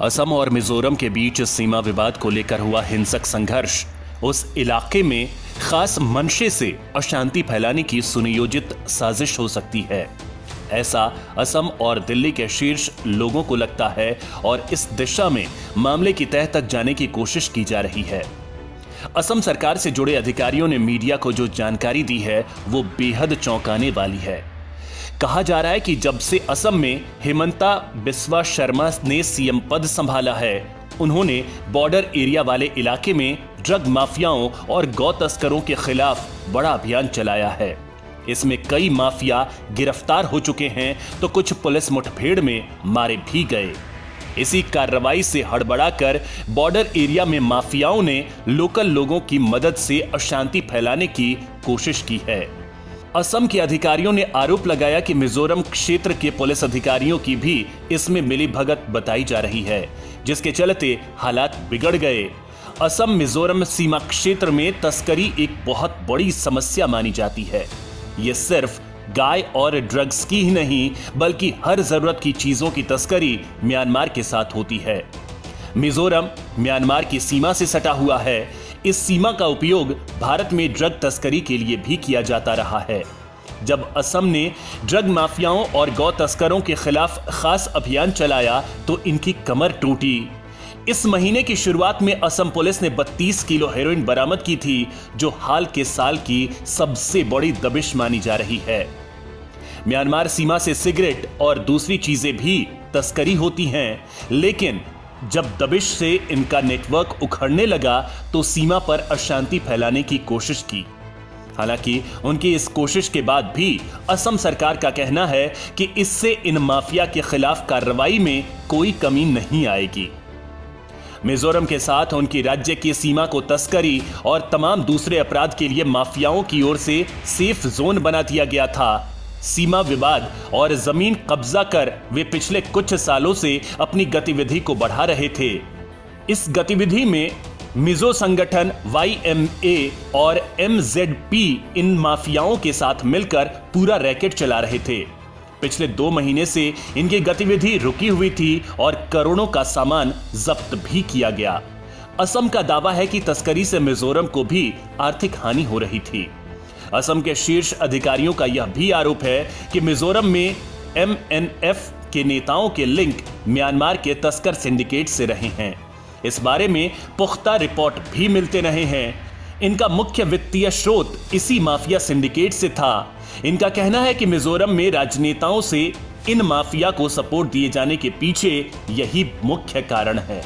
असम और मिजोरम के बीच सीमा विवाद को लेकर हुआ हिंसक संघर्ष उस इलाके में खास मंशे से अशांति फैलाने की सुनियोजित साजिश हो सकती है, ऐसा असम और दिल्ली के शीर्ष लोगों को लगता है और इस दिशा में मामले की तह तक जाने की कोशिश की जा रही है। असम सरकार से जुड़े अधिकारियों ने मीडिया को जो जानकारी दी है वो बेहद चौंकाने वाली है। कहा जा रहा है कि जब से असम में हिमंता बिस्वा शर्मा ने सीएम पद संभाला है, उन्होंने बॉर्डर एरिया वाले इलाके में ड्रग माफियाओं और गौ तस्करों के खिलाफ बड़ा अभियान चलाया है। इसमें कई माफिया गिरफ्तार हो चुके हैं तो कुछ पुलिस मुठभेड़ में मारे भी गए। इसी कार्रवाई से हड़बड़ाकर बॉर्डर एरिया में माफियाओं ने लोकल लोगों की मदद से अशांति फैलाने की कोशिश की है। असम के अधिकारियों ने आरोप लगाया कि मिजोरम क्षेत्र के पुलिस अधिकारियों की भी इसमें मिलीभगत बताई जा रही है, जिसके चलते हालात बिगड़ गए। असम मिजोरम सीमा क्षेत्र में तस्करी एक बहुत बड़ी समस्या मानी जाती है। ये सिर्फ गाय और ड्रग्स की ही नहीं बल्कि हर जरूरत की चीजों की तस्करी म्यांमार के साथ होती है। मिजोरम म्यांमार की सीमा से सटा हुआ है। इस सीमा का उपयोग भारत में ड्रग तस्करी के लिए भी किया जाता रहा है। जब असम ने ड्रग माफियाओं और गौ तस्करों के खिलाफ खास अभियान चलाया तो इनकी कमर टूटी। इस महीने की शुरुआत में असम पुलिस ने 32 किलो हेरोइन बरामद की थी, जो हाल के साल की सबसे बड़ी दबिश मानी जा रही है। म्यांमार सीमा से सिगरेट और दूसरी चीजें भी तस्करी होती हैं, लेकिन जब दबिश से इनका नेटवर्क उखड़ने लगा तो सीमा पर अशांति फैलाने की कोशिश की। हालांकि उनकी इस कोशिश के बाद भी असम सरकार का कहना है कि इससे इन माफिया के खिलाफ कार्रवाई में कोई कमी नहीं आएगी। मिजोरम के साथ उनकी राज्य की सीमा को तस्करी और तमाम दूसरे अपराध के लिए माफियाओं की ओर से सेफ जोन बना दिया गया था। सीमा विवाद और जमीन कब्जा कर वे पिछले कुछ सालों से अपनी गतिविधि को बढ़ा रहे थे। इस गतिविधि में मिजो संगठन YMA और MZP इन माफियाओं के साथ मिलकर पूरा रैकेट चला रहे थे। पिछले 2 महीने से इनकी गतिविधि रुकी हुई थी और करोड़ों का सामान जब्त भी किया गया। असम का दावा है कि तस्करी से मिजोरम को भी आर्थिक हानि हो रही थी। असम के शीर्ष अधिकारियों का यह भी आरोप है कि मिजोरम में MNF के नेताओं के लिंक म्यांमार के तस्कर सिंडिकेट से रहे हैं। इस बारे में पुख्ता रिपोर्ट भी मिलते रहे हैं। इनका मुख्य वित्तीय स्रोत इसी माफिया सिंडिकेट से था। इनका कहना है कि मिजोरम में राजनेताओं से इन माफिया को सपोर्ट दिए जाने के पीछे यही मुख्य कारण है।